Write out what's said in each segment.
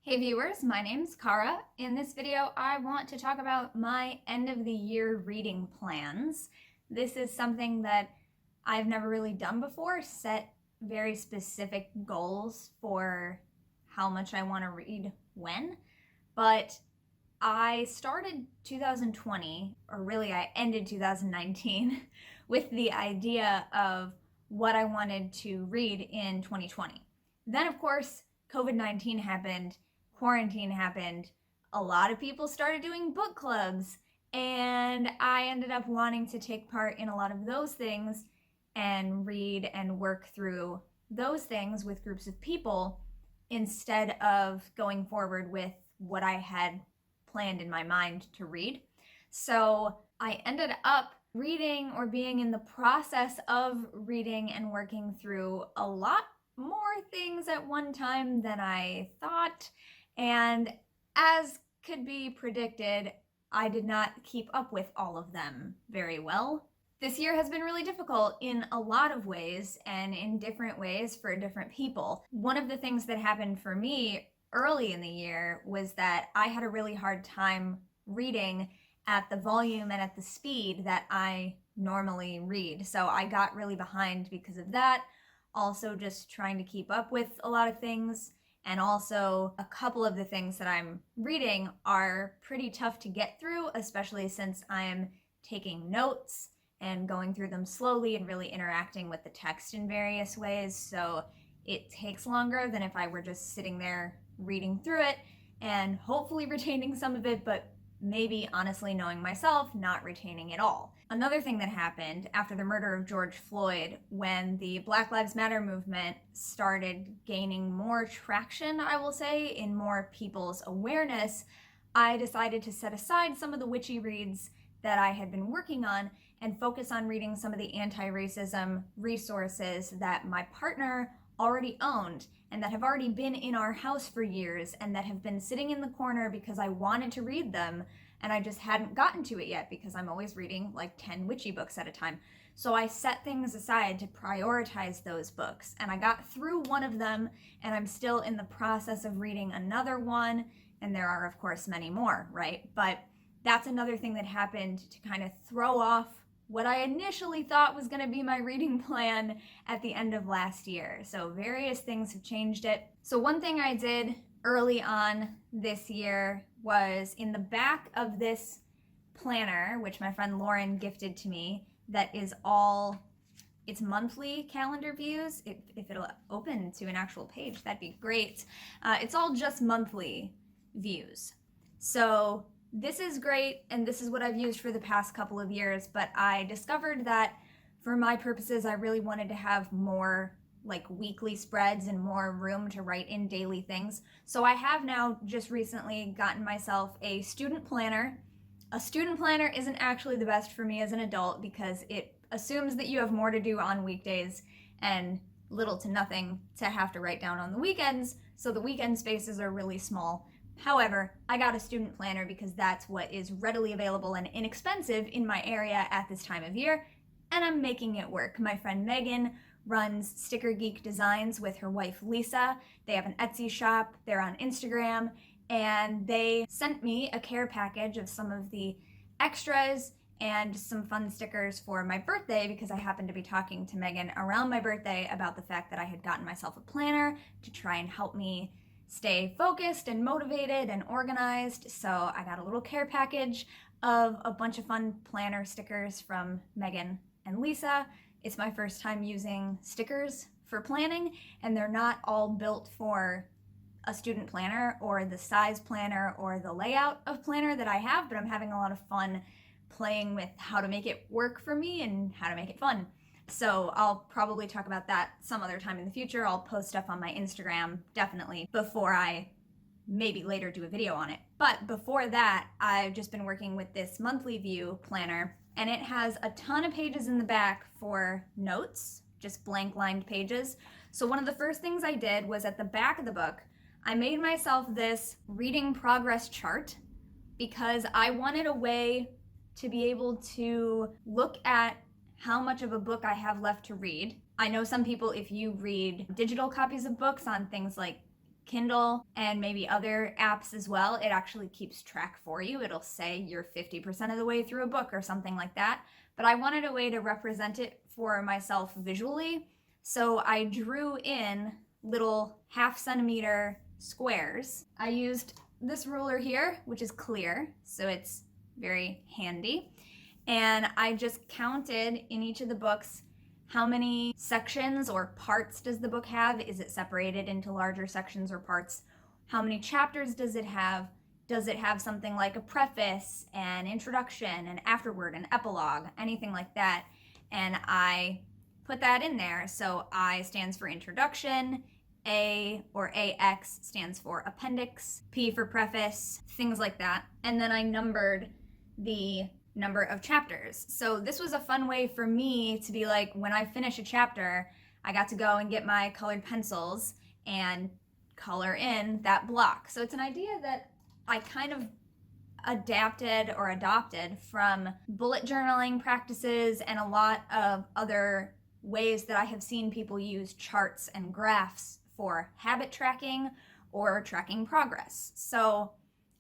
Hey viewers, my name's Cara. In this video, I want to talk about my end of the year reading plans. This is something that I've never really done before, set very specific goals for how much I want to read when, but I started 2020, or really I ended 2019, with the idea of what I wanted to read in 2020. Then, of course, COVID-19 happened, quarantine happened, a lot of people started doing book clubs, and I ended up wanting to take part in a lot of those things and read and work through those things with groups of people instead of going forward with what I had planned in my mind to read. So I ended up reading or being in the process of reading and working through a lot more things at one time than I thought. And as could be predicted, I did not keep up with all of them very well. This year has been really difficult in a lot of ways and in different ways for different people. One of the things that happened for me early in the year was that I had a really hard time reading at the volume and at the speed that I normally read. So I got really behind because of that. Also just trying to keep up with a lot of things. And also a couple of the things that I'm reading are pretty tough to get through, especially since I'm taking notes and going through them slowly and really interacting with the text in various ways. So it takes longer than if I were just sitting there reading through it and hopefully retaining some of it, but maybe honestly knowing myself, not retaining it all. Another thing that happened after the murder of George Floyd, when the Black Lives Matter movement started gaining more traction, I will say, in more people's awareness, I decided to set aside some of the witchy reads that I had been working on and focus on reading some of the anti-racism resources that my partner already owned and that have already been in our house for years and that have been sitting in the corner because I wanted to read them and I just hadn't gotten to it yet because I'm always reading like 10 witchy books at a time. So I set things aside to prioritize those books, and I got through one of them, and I'm still in the process of reading another one, and there are of course many more, right? But that's another thing that happened to kind of throw off what I initially thought was going to be my reading plan at the end of last year. So various things have changed it. So one thing I did early on this year was in the back of this planner, which my friend Lauren gifted to me, that is all, it's monthly calendar views. If it'll open to an actual page, that'd be great. It's all just monthly views. So this is great, and this is what I've used for the past couple of years, but I discovered that for my purposes, I really wanted to have more like weekly spreads and more room to write in daily things. So I have now just recently gotten myself a student planner. A student planner isn't actually the best for me as an adult because it assumes that you have more to do on weekdays and little to nothing to have to write down on the weekends, so the weekend spaces are really small. However, I got a student planner because that's what is readily available and inexpensive in my area at this time of year, and I'm making it work. My friend Megan runs Sticker Geek Designs with her wife Lisa. They have an Etsy shop, they're on Instagram, and they sent me a care package of some of the extras and some fun stickers for my birthday because I happened to be talking to Megan around my birthday about the fact that I had gotten myself a planner to try and help me stay focused and motivated and organized. So I got a little care package of a bunch of fun planner stickers from Megan and Lisa. It's my first time using stickers for planning, and they're not all built for a student planner or the size planner or the layout of planner that I have, but I'm having a lot of fun playing with how to make it work for me and how to make it fun. So I'll probably talk about that some other time in the future. I'll post stuff on my Instagram, definitely, before I maybe later do a video on it. But before that, I've just been working with this monthly view planner, and it has a ton of pages in the back for notes, just blank lined pages. So one of the first things I did was at the back of the book, I made myself this reading progress chart because I wanted a way to be able to look at how much of a book I have left to read. I know some people, if you read digital copies of books on things like Kindle and maybe other apps as well, it actually keeps track for you. It'll say you're 50% of the way through a book or something like that. But I wanted a way to represent it for myself visually. So I drew in little 1/2 centimeter squares. I used this ruler here, which is clear, so it's very handy. And I just counted in each of the books how many sections or parts does the book have? Is it separated into larger sections or parts? How many chapters does it have? Does it have something like a preface, an introduction, an afterword, an epilogue, anything like that? And I put that in there. So I stands for introduction, A or AX stands for appendix, P for preface, things like that. And then I numbered the number of chapters. So this was a fun way for me to be like, when I finish a chapter, I got to go and get my colored pencils and color in that block. So it's an idea that I kind of adapted or adopted from bullet journaling practices and a lot of other ways that I have seen people use charts and graphs for habit tracking or tracking progress. So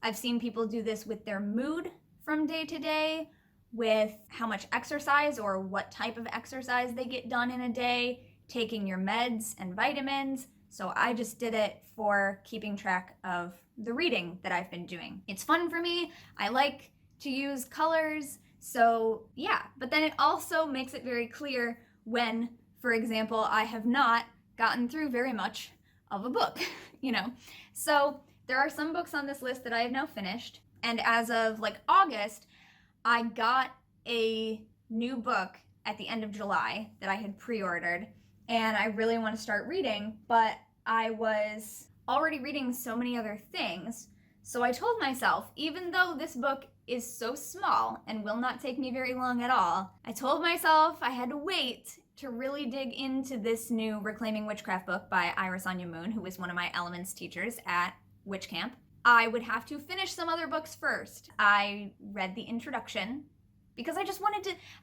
I've seen people do this with their mood from day to day, with how much exercise or what type of exercise they get done in a day, taking your meds and vitamins. So I just did it for keeping track of the reading that I've been doing. It's fun for me. I like to use colors. So yeah, but then it also makes it very clear when, for example, I have not gotten through very much of a book, you know. So there are some books on this list that I have now finished. And as of like August, I got a new book at the end of July that I had pre-ordered, and I really want to start reading, but I was already reading so many other things. So I told myself, even though this book is so small and will not take me very long at all, I told myself I had to wait to really dig into this new Reclaiming Witchcraft book by Iris Anya Moon, who was one of my Elements teachers at Witch Camp. I would have to finish some other books first. I read the introduction because I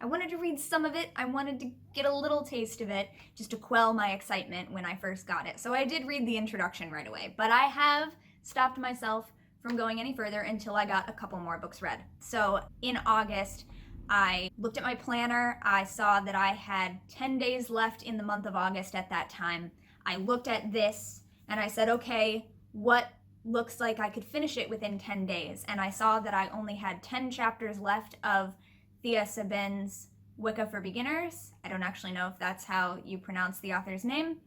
wanted to read some of it. I wanted to get a little taste of it just to quell my excitement when I first got it. So I did read the introduction right away, but I have stopped myself from going any further until I got a couple more books read. So in August, I looked at my planner. I saw that I had 10 days left in the month of August at that time. I looked at this and I said, okay, what looks like I could finish it within 10 days. And I saw that I only had 10 chapters left of Thea Sabin's Wicca for Beginners. I don't actually know if that's how you pronounce the author's name,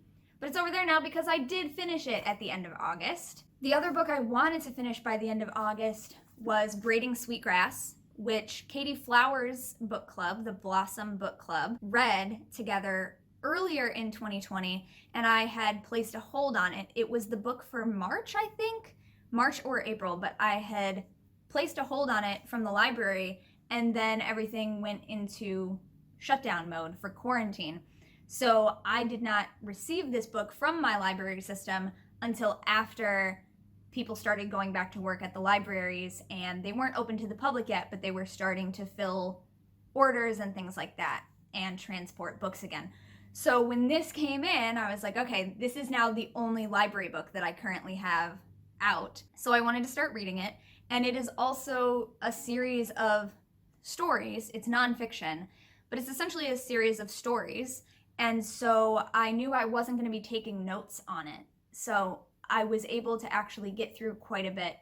but it's over there now because I did finish it at the end of August. The other book I wanted to finish by the end of August was Braiding Sweetgrass, which Katie Flowers' book club, the Blossom Book Club, read together earlier in 2020, and I had placed a hold on it. It was the book for March, I think, March or April, but I had placed a hold on it from the library, and then everything went into shutdown mode for quarantine. So I did not receive this book from my library system until after people started going back to work at the libraries, and they weren't open to the public yet, but they were starting to fill orders and things like that and transport books again. So when this came in, I was like, okay, this is now the only library book that I currently have out. So I wanted to start reading it. And it is also a series of stories. It's nonfiction, but it's essentially a series of stories. And so I knew I wasn't going to be taking notes on it. So I was able to actually get through quite a bit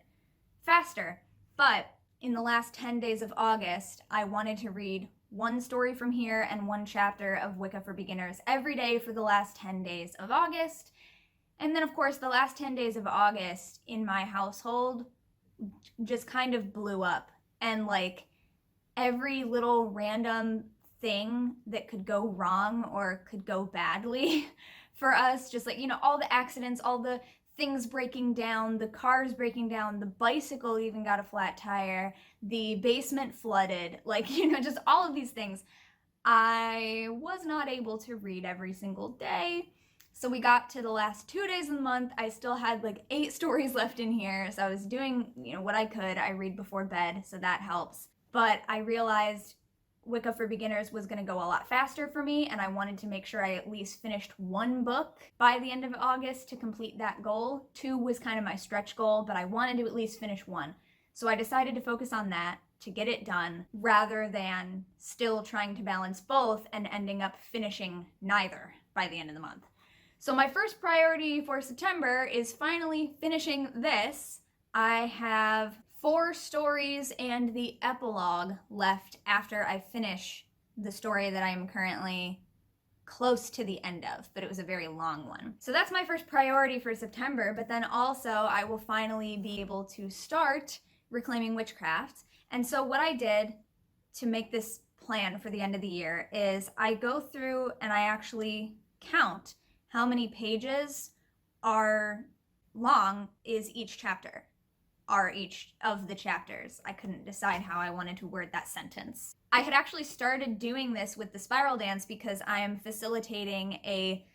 faster. But in the last 10 days of August, I wanted to read one story from here and one chapter of Wicca for Beginners every day for the last 10 days of August. And then, of course, the last 10 days of August in my household just kind of blew up. And like every little random thing that could go wrong or could go badly for us, just like, you know, all the accidents, all the things breaking down, the cars breaking down, the bicycle even got a flat tire, the basement flooded, like, you know, just all of these things. I was not able to read every single day. So we got to the last 2 days of the month. I still had like 8 stories left in here. So I was doing, you know, what I could. I read before bed, so that helps. But I realized Wicca for Beginners was going to go a lot faster for me, and I wanted to make sure I at least finished one book by the end of August to complete that goal. 2 was kind of my stretch goal, but I wanted to at least finish 1. So I decided to focus on that to get it done rather than still trying to balance both and ending up finishing neither by the end of the month. So my first priority for September is finally finishing this. I have 4 stories and the epilogue left after I finish the story that I am currently close to the end of, but it was a very long one. So that's my first priority for September, but then also I will finally be able to start Reclaiming Witchcraft. And so what I did to make this plan for the end of the year is I go through and I actually count how many pages are long is each chapter, are each of the chapters. I couldn't decide how I wanted to word that sentence. I had actually started doing this with the Spiral Dance because I am facilitating a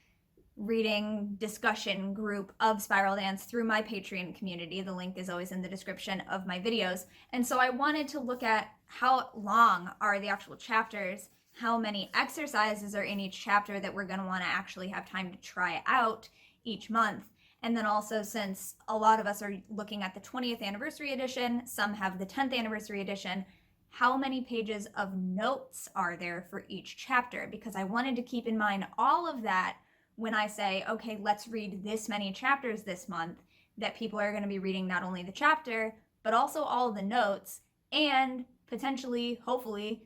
reading discussion group of Spiral Dance through my Patreon community. The link is always in the description of my videos. And so I wanted to look at how long are the actual chapters, how many exercises are in each chapter that we're going to want to actually have time to try out each month. And then also, since a lot of us are looking at the 20th anniversary edition, some have the 10th anniversary edition, how many pages of notes are there for each chapter? Because I wanted to keep in mind all of that when I say, okay, let's read this many chapters this month, that people are going to be reading not only the chapter, but also all the notes, and potentially, hopefully,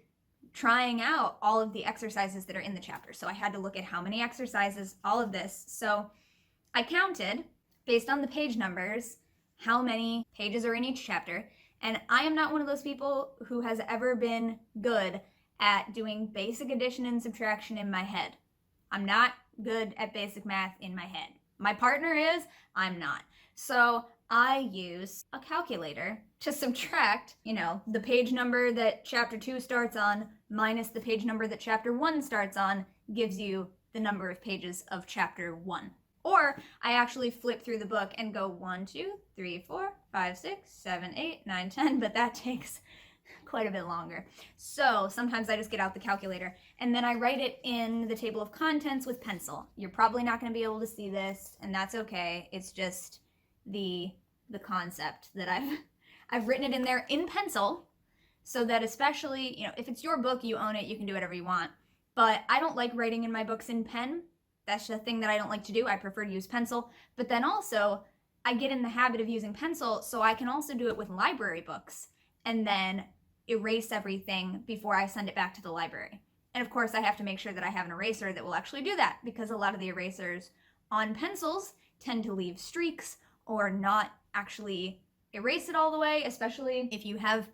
trying out all of the exercises that are in the chapter. So I had to look at how many exercises, all of this. So I counted, based on the page numbers, how many pages are in each chapter, and I am not one of those people who has ever been good at doing basic addition and subtraction in my head. I'm not good at basic math in my head. My partner is, I'm not. So I use a calculator to subtract, the page number that chapter 2 starts on minus the page number that chapter 1 starts on gives you the number of pages of chapter 1. Or I actually flip through the book and go 1, 2, 3, 4, 5, 6, 7, 8, 9, 10, but that takes quite a bit longer. So sometimes I just get out the calculator and then I write it in the table of contents with pencil. You're probably not going to be able to see this, and that's okay. It's just the concept that I've written it in there in pencil, so that especially, if it's your book, you own it, you can do whatever you want. But I don't like writing in my books in pen. That's the thing that I don't like to do. I prefer to use pencil. But then also, I get in the habit of using pencil, so I can also do it with library books and then erase everything before I send it back to the library. And of course, I have to make sure that I have an eraser that will actually do that, because a lot of the erasers on pencils tend to leave streaks or not actually erase it all the way, especially if you have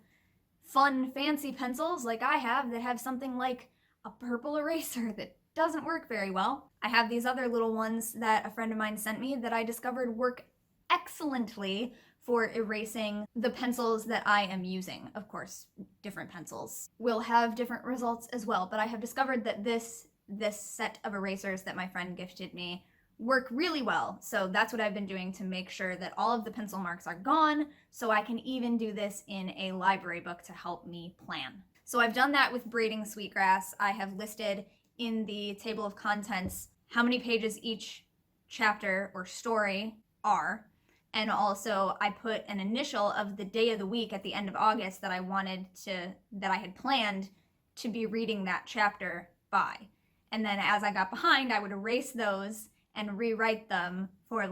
fun, fancy pencils like I have that have something like a purple eraser that doesn't work very well. I have these other little ones that a friend of mine sent me that I discovered work excellently for erasing the pencils that I am using. Of course, different pencils will have different results as well, but I have discovered that this set of erasers that my friend gifted me work really well. So that's what I've been doing to make sure that all of the pencil marks are gone, so I can even do this in a library book to help me plan. So I've done that with braiding sweetgrass. I have listed in the table of contents how many pages each chapter or story are. And also I put an initial of the day of the week at the end of August that I had planned to be reading that chapter by. And then as I got behind, I would erase those and rewrite them for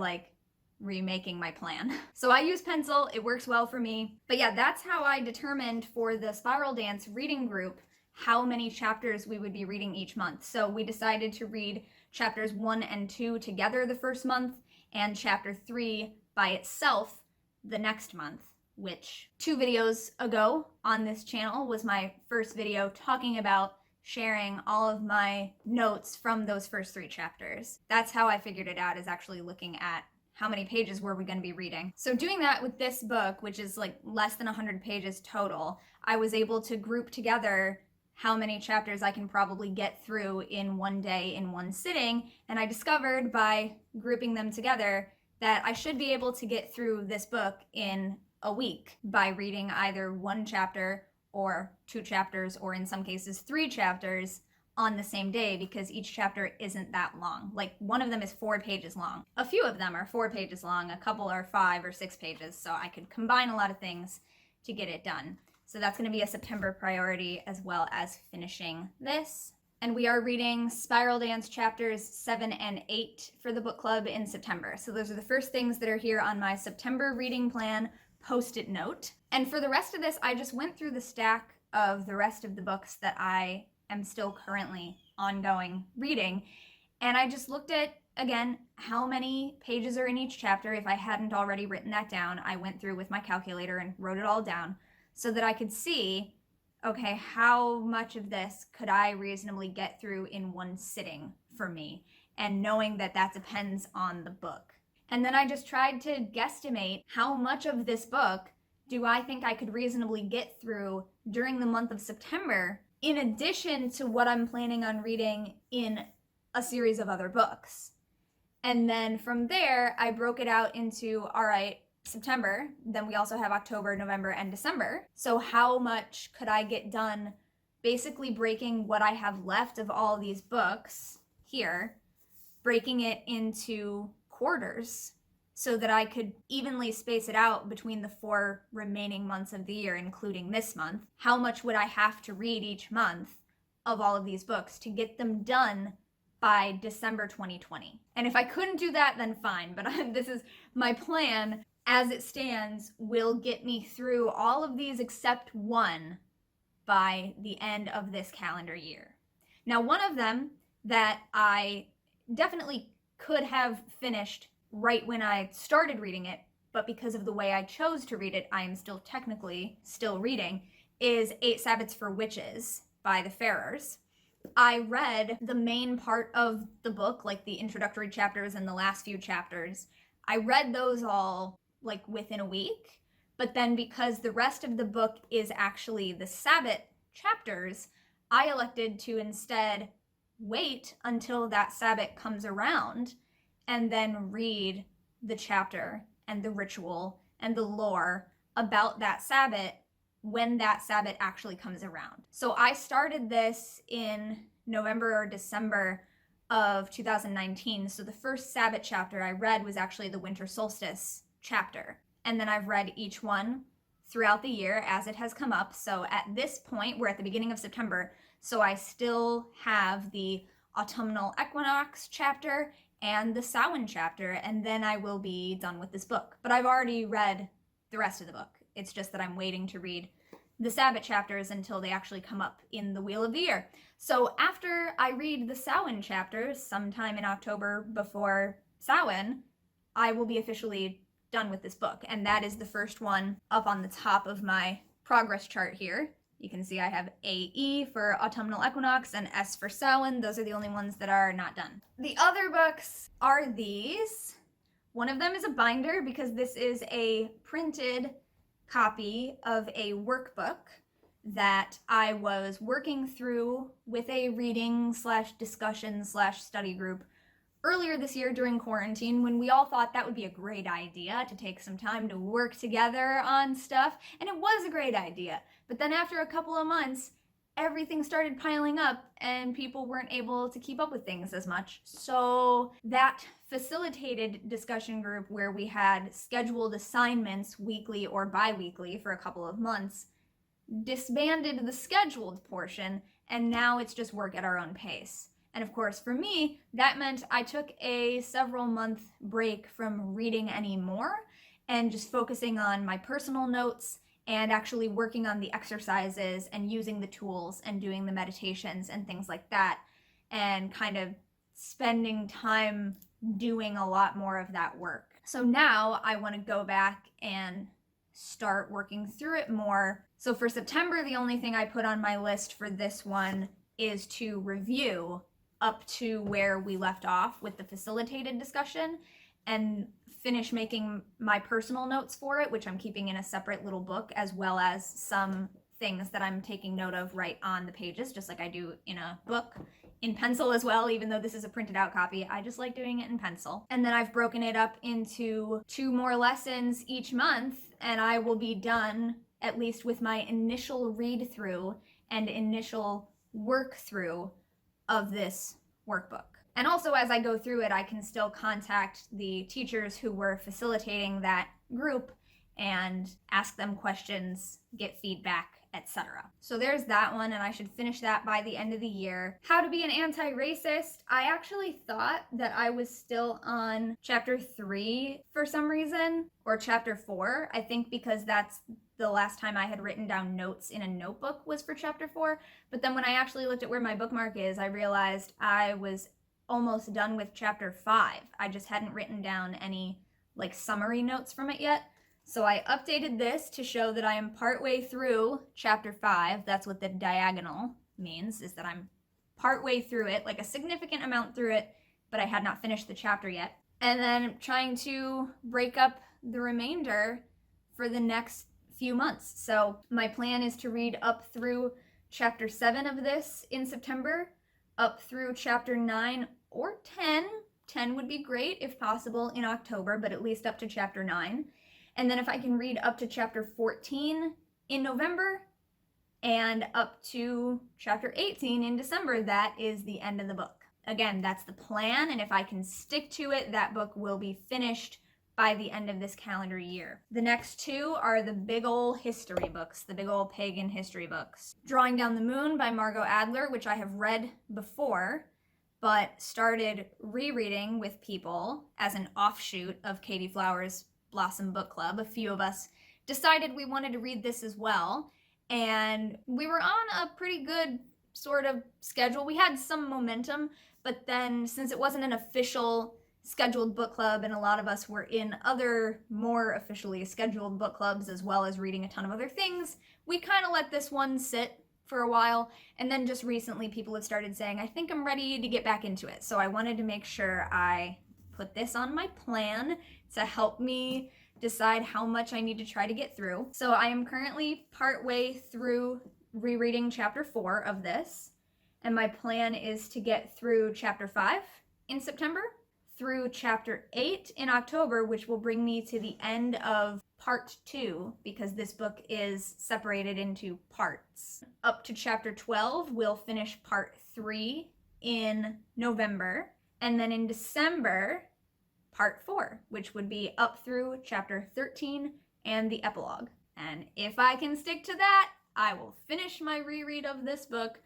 remaking my plan. So I use pencil, it works well for me. But yeah, that's how I determined for the Spiral Dance reading group how many chapters we would be reading each month. So we decided to read chapters 1 and 2 together the first month, and chapter 3 by itself the next month, which 2 videos ago on this channel was my first video talking about sharing all of my notes from those first 3 chapters. That's how I figured it out, is actually looking at how many pages were we going to be reading. So doing that with this book, which is less than 100 pages total, I was able to group together how many chapters I can probably get through in one day, in one sitting, and I discovered by grouping them together that I should be able to get through this book in a week by reading either 1 chapter or 2 chapters, or in some cases 3 chapters on the same day, because each chapter isn't that long. Like, one of them is 4 pages long. A few of them are 4 pages long, a couple are 5 or 6 pages, so I could combine a lot of things to get it done. So that's going to be a September priority, as well as finishing this. And we are reading Spiral Dance chapters 7 and 8 for the book club in September. So those are the first things that are here on my September reading plan post-it note. And for the rest of this, I just went through the stack of the rest of the books that I am still currently ongoing reading. And I just looked at, again, how many pages are in each chapter. If I hadn't already written that down, I went through with my calculator and wrote it all down so that I could see, okay, how much of this could I reasonably get through in one sitting for me? And knowing that that depends on the book. And then I just tried to guesstimate how much of this book do I think I could reasonably get through during the month of September, in addition to what I'm planning on reading in a series of other books. And then from there, I broke it out into, all right, September, then we also have October, November, and December. So how much could I get done, basically breaking what I have left of all these books here, breaking it into quarters so that I could evenly space it out between the 4 remaining months of the year, including this month. How much would I have to read each month of all of these books to get them done by December 2020? And if I couldn't do that, then fine, but this is my plan as it stands, will get me through all of these except one by the end of this calendar year. Now, one of them that I definitely could have finished right when I started reading it, but because of the way I chose to read it, I am still technically still reading, is 8 Sabbaths for Witches by the Farrers. I read the main part of the book, like the introductory chapters and the last few chapters. I read those all like within a week, but then because the rest of the book is actually the Sabbath chapters, I elected to instead wait until that Sabbath comes around and then read the chapter and the ritual and the lore about that Sabbath when that Sabbath actually comes around. So I started this in November or December of 2019. So the first Sabbath chapter I read was actually the winter solstice chapter. And then I've read each one throughout the year as it has come up. So at this point, we're at the beginning of September. So I still have the autumnal equinox chapter and the Samhain chapter, and then I will be done with this book. But I've already read the rest of the book. It's just that I'm waiting to read the Sabbath chapters until they actually come up in the Wheel of the Year. So after I read the Samhain chapters sometime in October before Samhain, I will be officially done with this book. And that is the first one up on the top of my progress chart here. You can see I have AE for autumnal equinox and S for Samhain. Those are the only ones that are not done. The other books are these. One of them is a binder because this is a printed copy of a workbook that I was working through with a reading / discussion / study group earlier this year during quarantine, when we all thought that would be a great idea to take some time to work together on stuff. And it was a great idea. But then after a couple of months, everything started piling up and people weren't able to keep up with things as much. So that facilitated discussion group where we had scheduled assignments weekly or bi-weekly for a couple of months disbanded the scheduled portion, and now it's just work at our own pace. And of course, for me, that meant I took a several-month break from reading anymore and just focusing on my personal notes and actually working on the exercises and using the tools and doing the meditations and things like that, and kind of spending time doing a lot more of that work. So now I want to go back and start working through it more. So for September, the only thing I put on my list for this one is to review up to where we left off with the facilitated discussion and finish making my personal notes for it, which I'm keeping in a separate little book, as well as some things that I'm taking note of right on the pages, just like I do in a book, in pencil as well, even though this is a printed out copy. I just like doing it in pencil. And then I've broken it up into 2 more lessons each month, and I will be done at least with my initial read through and initial work through of this workbook. And also, as I go through it, I can still contact the teachers who were facilitating that group and ask them questions, get feedback, etc. So there's that one, and I should finish that by the end of the year. How to be an anti-racist. I actually thought that I was still on chapter 3 for some reason, or chapter 4. I think because that's the last time I had written down notes in a notebook was for chapter 4. But then when I actually looked at where my bookmark is, I realized I was almost done with chapter 5. I just hadn't written down any like summary notes from it yet. So I updated this to show that I am partway through chapter 5. That's what the diagonal means, is that I'm partway through it, like a significant amount through it, but I had not finished the chapter yet. And then trying to break up the remainder for the next few months. So my plan is to read up through chapter 7 of this in September, up through chapter 9 or 10. 10 would be great if possible in October, but at least up to chapter 9. And then if I can read up to chapter 14 in November and up to chapter 18 in December, that is the end of the book. Again, that's the plan, and if I can stick to it, that book will be finished by the end of this calendar year. The next two are the big ol' history books, the big ol' pagan history books. Drawing Down the Moon by Margot Adler, which I have read before, but started rereading with people as an offshoot of Katie Flowers' Blossom Book Club. A few of us decided we wanted to read this as well, and we were on a pretty good sort of schedule. We had some momentum, but then since it wasn't an official scheduled book club and a lot of us were in other more officially scheduled book clubs as well as reading a ton of other things, we kind of let this one sit for a while, and then just recently people have started saying, I think I'm ready to get back into it. So I wanted to make sure I put this on my plan to help me decide how much I need to try to get through. So I am currently partway through rereading chapter 4 of this, and my plan is to get through chapter 5 in September, through chapter 8 in October, which will bring me to the end of part 2, because this book is separated into parts. Up to chapter 12, we'll finish part 3 in November, and then in December, part 4, which would be up through chapter 13 and the epilogue. And if I can stick to that, I will finish my reread of this book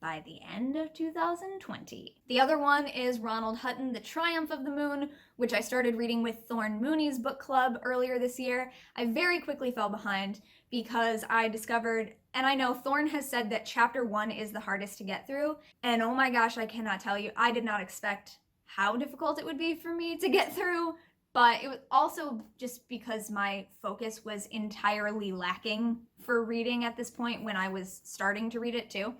by the end of 2020. The other one is Ronald Hutton, The Triumph of the Moon, which I started reading with Thorn Mooney's book club earlier this year. I very quickly fell behind because I discovered, and I know Thorn has said that chapter 1 is the hardest to get through, and oh my gosh, I cannot tell you, I did not expect how difficult it would be for me to get through, but it was also just because my focus was entirely lacking for reading at this point when I was starting to read it too.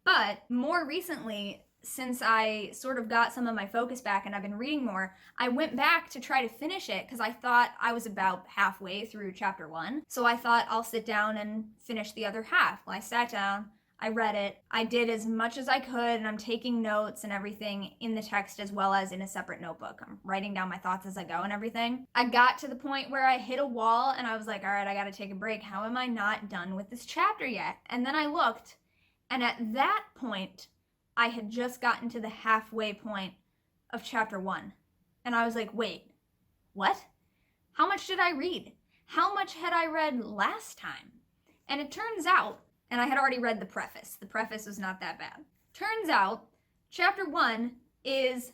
But more recently, since I sort of got some of my focus back and I've been reading more, I went back to try to finish it because I thought I was about halfway through chapter 1. So I thought I'll sit down and finish the other half. Well, I sat down, I read it, I did as much as I could, and I'm taking notes and everything in the text as well as in a separate notebook. I'm writing down my thoughts as I go and everything. I got to the point where I hit a wall and I was like, all right, I gotta take a break. How am I not done with this chapter yet? And then I looked, and at that point, I had just gotten to the halfway point of chapter 1. And I was like, wait, what? How much did I read? How much had I read last time? And it turns out, and I had already read the preface. The preface was not that bad. Turns out, chapter 1 is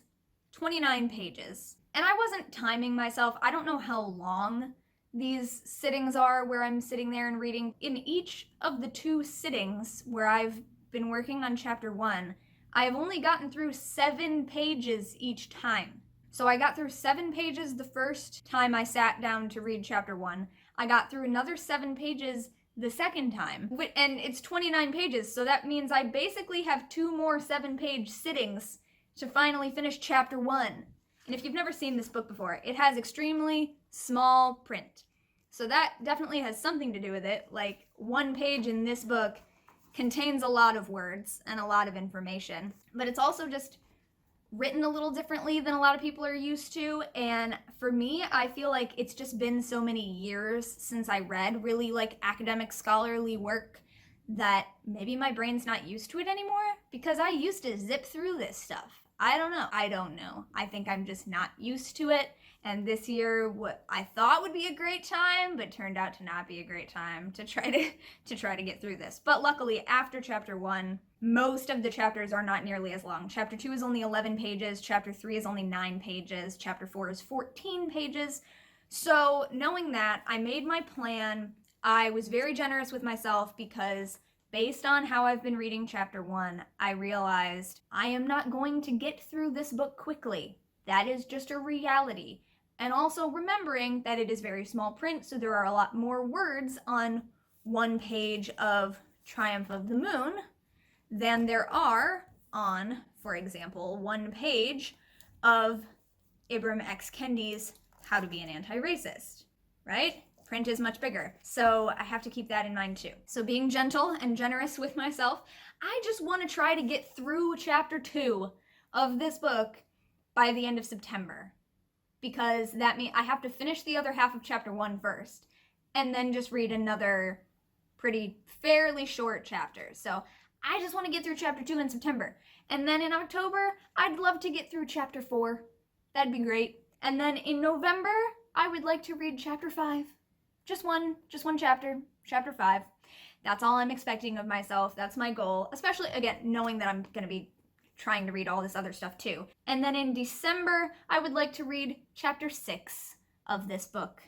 29 pages. And I wasn't timing myself. I don't know how long these sittings are where I'm sitting there and reading. In each of the 2 sittings where I've been working on chapter 1, I have only gotten through 7 pages each time. So I got through 7 pages the first time I sat down to read chapter 1. I got through another 7 pages the second time. And it's 29 pages, so that means I basically have 2 more 7-page sittings to finally finish chapter 1. And if you've never seen this book before, it has extremely small print. So that definitely has something to do with it. Like, 1 page in this book contains a lot of words and a lot of information. But it's also just written a little differently than a lot of people are used to. And for me, I feel like it's just been so many years since I read really like academic scholarly work that maybe my brain's not used to it anymore, because I used to zip through this stuff. I don't know. I think I'm just not used to it. And this year, what I thought would be a great time, but turned out to not be a great time to try to get through this. But luckily, after chapter 1, most of the chapters are not nearly as long. Chapter 2 is only 11 pages, chapter 3 is only 9 pages, chapter 4 is 14 pages. So knowing that, I made my plan. I was very generous with myself because based on how I've been reading chapter 1, I realized I am not going to get through this book quickly. That is just a reality. And also remembering that it is very small print, so there are a lot more words on one page of Triumph of the Moon than there are on, for example, one page of Ibram X. Kendi's How to Be an Anti-Racist, right? Print is much bigger. So I have to keep that in mind too. So being gentle and generous with myself, I just want to try to get through chapter 2 of this book by the end of September, because that means I have to finish the other half of chapter 1 first and then just read another fairly short chapter. So I just want to get through chapter 2 in September. And then in October, I'd love to get through chapter 4. That'd be great. And then in November, I would like to read chapter 5. Just one chapter, chapter 5. That's all I'm expecting of myself. That's my goal, especially, again, knowing that I'm going to be trying to read all this other stuff too. And then in December, I would like to read chapter 6 of this book.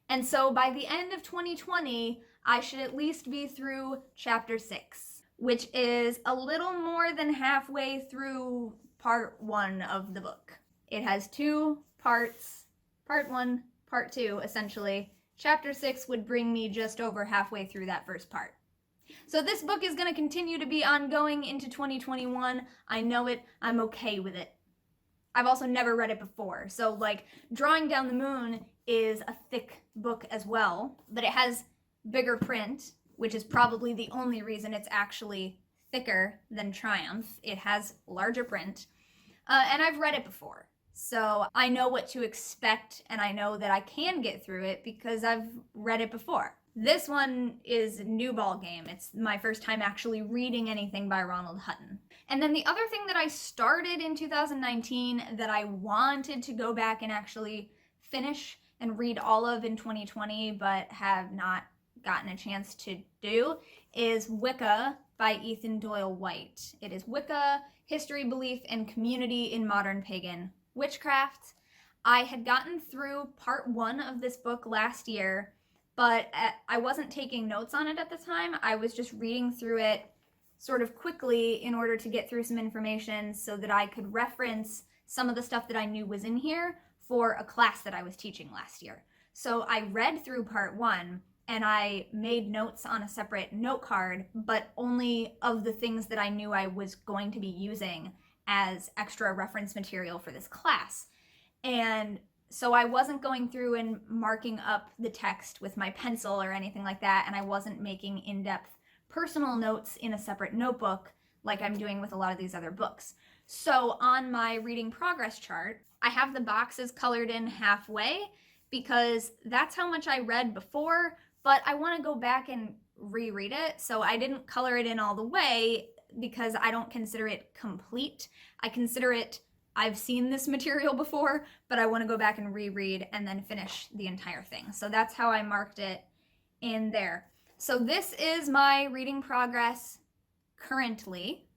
And so by the end of 2020, I should at least be through chapter 6, which is a little more than halfway through part 1 of the book. It has 2 parts, part 1, part 2, essentially. Chapter 6 would bring me just over halfway through that first part. So this book is going to continue to be ongoing into 2021. I know it. I'm okay with it. I've also never read it before. So like Drawing Down the Moon is a thick book as well, but it has bigger print, which is probably the only reason it's actually thicker than Triumph. It has larger print, and I've read it before. So I know what to expect, and I know that I can get through it because I've read it before. This one is a new ball game. It's my first time actually reading anything by Ronald Hutton. And then the other thing that I started in 2019 that I wanted to go back and actually finish and read all of in 2020 but have not gotten a chance to do is Wicca by Ethan Doyle White. It is Wicca, History, Belief, and Community in Modern Pagan Witchcraft. I had gotten through part 1 of this book last year, but I wasn't taking notes on it at the time. I was just reading through it sort of quickly in order to get through some information so that I could reference some of the stuff that I knew was in here for a class that I was teaching last year. So I read through part 1 and I made notes on a separate note card, but only of the things that I knew I was going to be using as extra reference material for this class. And so I wasn't going through and marking up the text with my pencil or anything like that, and I wasn't making in-depth personal notes in a separate notebook like I'm doing with a lot of these other books. So on my reading progress chart, I have the boxes colored in halfway because that's how much I read before, but I want to go back and reread it, so I didn't color it in all the way because I don't consider it complete. I consider it, I've seen this material before, but I want to go back and reread and then finish the entire thing. So that's how I marked it in there. So this is my reading progress currently.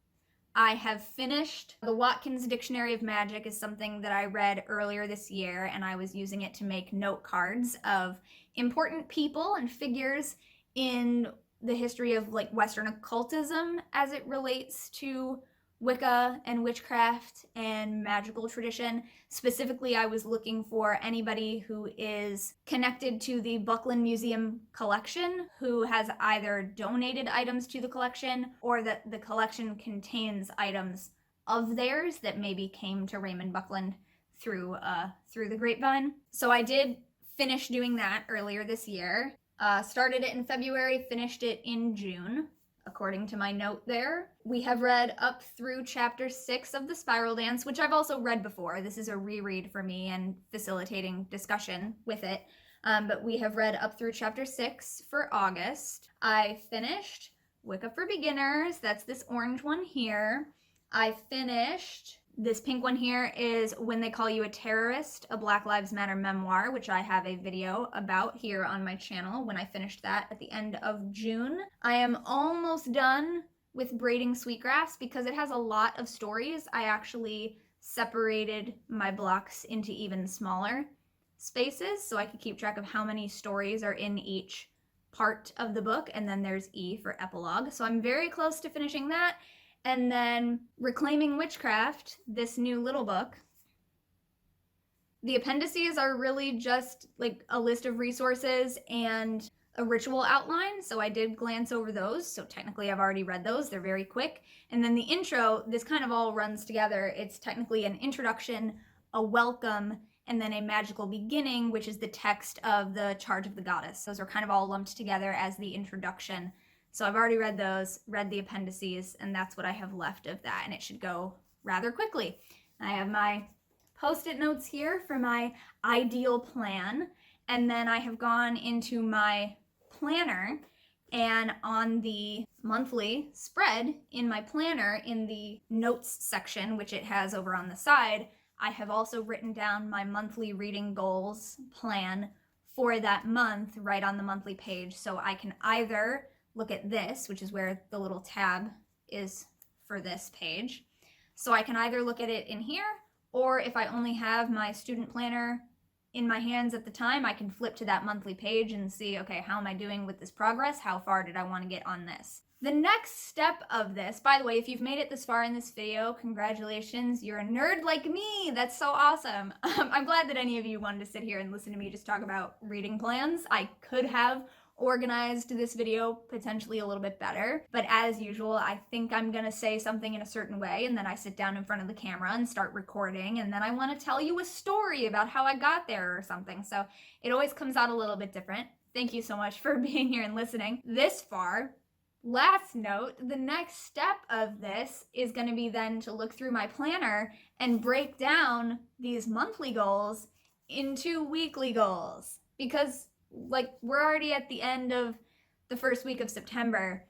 I have finished the Watkins Dictionary of Magic is something that I read earlier this year, and I was using it to make note cards of important people and figures in the history of like Western occultism as it relates to Wicca and witchcraft and magical tradition. Specifically, I was looking for anybody who is connected to the Buckland Museum collection, who has either donated items to the collection or that the collection contains items of theirs that maybe came to Raymond Buckland through the grapevine. So I did finish doing that earlier this year. Started it in February, finished it in June according to my note there. We have read up through chapter 6 of The Spiral Dance, which I've also read before. This is a reread for me and facilitating discussion with it. But we have read up through chapter 6 for August. I finished Wicca for Beginners. That's this orange one here. I finished this pink one here is When They Call You a Terrorist, a Black Lives Matter memoir, which I have a video about here on my channel when I finished that at the end of June. I am almost done with Braiding Sweetgrass because it has a lot of stories. I actually separated my blocks into even smaller spaces so I could keep track of how many stories are in each part of the book, and then there's E for epilogue. So I'm very close to finishing that. And then Reclaiming Witchcraft, this new little book. The appendices are really just like a list of resources and a ritual outline, so I did glance over those. So technically I've already read those, they're very quick. And then the intro, this kind of all runs together. It's technically an introduction, a welcome, and then a magical beginning, which is the text of the Charge of the Goddess. Those are kind of all lumped together as the introduction. So I've already read those, read the appendices, and that's what I have left of that, and it should go rather quickly. I have my post-it notes here for my ideal plan, and then I have gone into my planner, and on the monthly spread in my planner, in the notes section, which it has over on the side, I have also written down my monthly reading goals plan for that month right on the monthly page, so I can either look at this, which is where the little tab is for this page. So I can either look at it in here, or if I only have my student planner in my hands at the time, I can flip to that monthly page and see, okay, how am I doing with this progress? How far did I want to get on this? The next step of this, by the way, if you've made it this far in this video, congratulations, you're a nerd like me. That's so awesome. I'm glad that any of you wanted to sit here and listen to me just talk about reading plans. I could have organized this video potentially a little bit better, but as usual, I think I'm gonna say something in a certain way, and then I sit down in front of the camera and start recording, and then I want to tell you a story about how I got there or something, so it always comes out a little bit different. Thank you so much for being here and listening this far. Last note, the next step of this is going to be then to look through my planner and break down these monthly goals into weekly goals, because like we're already at the end of the first week of September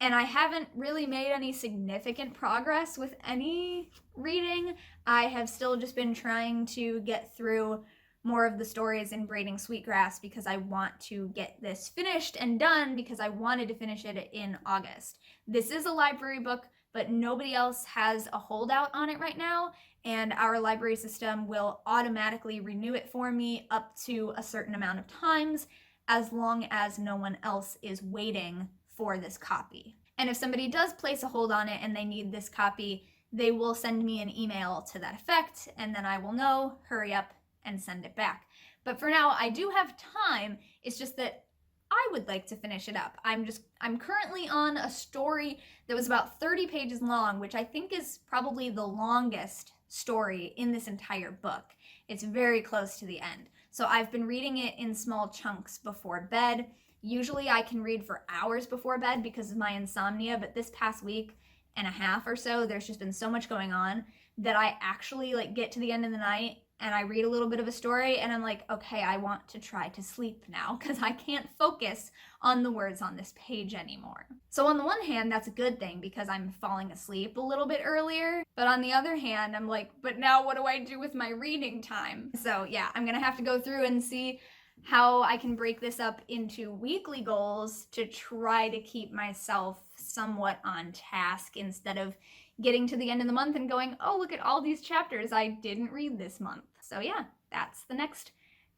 and I haven't really made any significant progress with any reading. I have still just been trying to get through more of the stories in Braiding Sweetgrass because I want to get this finished and done because I wanted to finish it in August. This is a library book, but nobody else has a holdout on it right now, and our library system will automatically renew it for me up to a certain amount of times as long as no one else is waiting for this copy. And if somebody does place a hold on it and they need this copy, they will send me an email to that effect, and then I will know, hurry up and send it back. But for now, I do have time. It's just that I would like to finish it up. I'm currently on a story that was about 30 pages long, which I think is probably the longest story in this entire book. It's very close to the end. So I've been reading it in small chunks before bed. Usually I can read for hours before bed because of my insomnia, but this past week and a half or so, there's just been so much going on that I actually like get to the end of the night and I read a little bit of a story and I'm like, okay, I want to try to sleep now because I can't focus on the words on this page anymore. So on the one hand, that's a good thing because I'm falling asleep a little bit earlier. But on the other hand, I'm like, but now what do I do with my reading time? So yeah, I'm gonna have to go through and see how I can break this up into weekly goals to try to keep myself somewhat on task instead of getting to the end of the month and going, oh, look at all these chapters I didn't read this month. So yeah, that's the next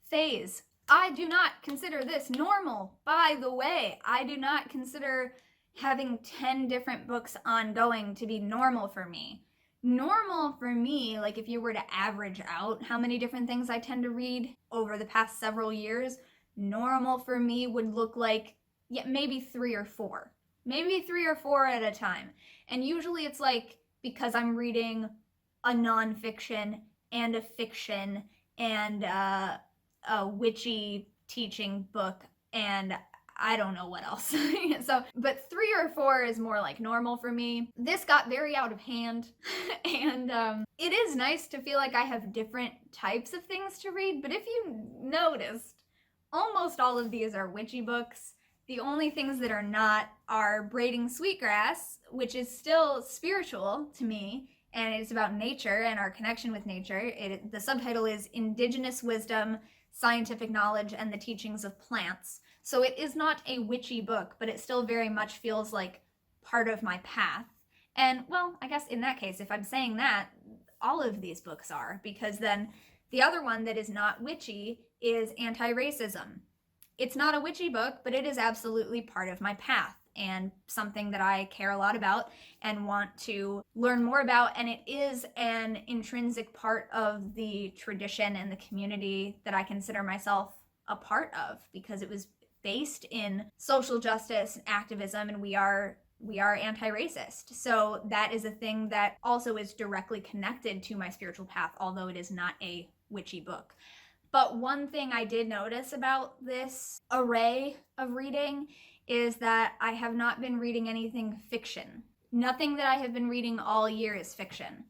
phase. I do not consider this normal, by the way. I do not consider having 10 different books ongoing to be normal for me. Normal for me, like if you were to average out how many different things I tend to read over the past several years, normal for me would look like, yeah, maybe 3 or 4. Maybe 3 or 4 at a time. And usually it's like because I'm reading a nonfiction and a fiction and a witchy teaching book, and I don't know what else. But 3 or 4 is more like normal for me. This got very out of hand, and it is nice to feel like I have different types of things to read, but if you noticed, almost all of these are witchy books. The only things that are not are Braiding Sweetgrass, which is still spiritual to me, and it's about nature and our connection with nature. The subtitle is Indigenous Wisdom, Scientific Knowledge, and the Teachings of Plants. So it is not a witchy book, but it still very much feels like part of my path. And, well, I guess in that case, if I'm saying that, all of these books are, because then the other one that is not witchy is Anti-Racism. It's not a witchy book, but it is absolutely part of my path and something that I care a lot about and want to learn more about. And it is an intrinsic part of the tradition and the community that I consider myself a part of, because it was based in social justice and activism, and we are anti-racist. So that is a thing that also is directly connected to my spiritual path, although it is not a witchy book. But one thing I did notice about this array of reading is that I have not been reading anything fiction. Nothing that I have been reading all year is fiction.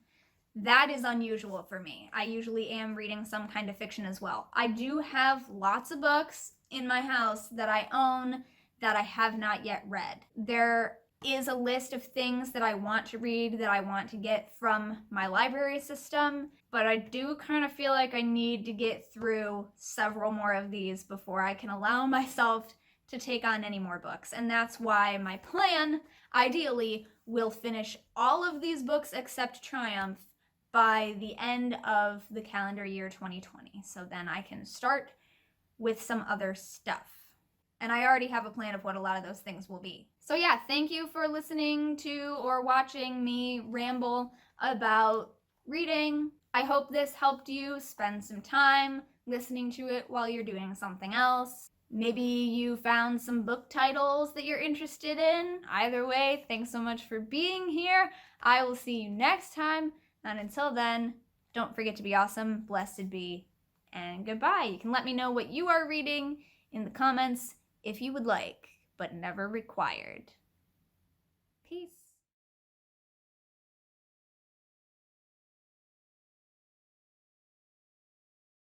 That is unusual for me. I usually am reading some kind of fiction as well. I do have lots of books in my house that I own that I have not yet read. There is a list of things that I want to read, that I want to get from my library system, but I do kind of feel like I need to get through several more of these before I can allow myself to take on any more books. And that's why my plan, ideally, will finish all of these books except Triumph by the end of the calendar year 2020. So then I can start with some other stuff. And I already have a plan of what a lot of those things will be. So yeah, thank you for listening to or watching me ramble about reading. I hope this helped you spend some time listening to it while you're doing something else. Maybe you found some book titles that you're interested in. Either way, thanks so much for being here. I will see you next time. And until then, don't forget to be awesome, blessed be, and goodbye. You can let me know what you are reading in the comments if you would like, but never required. Peace.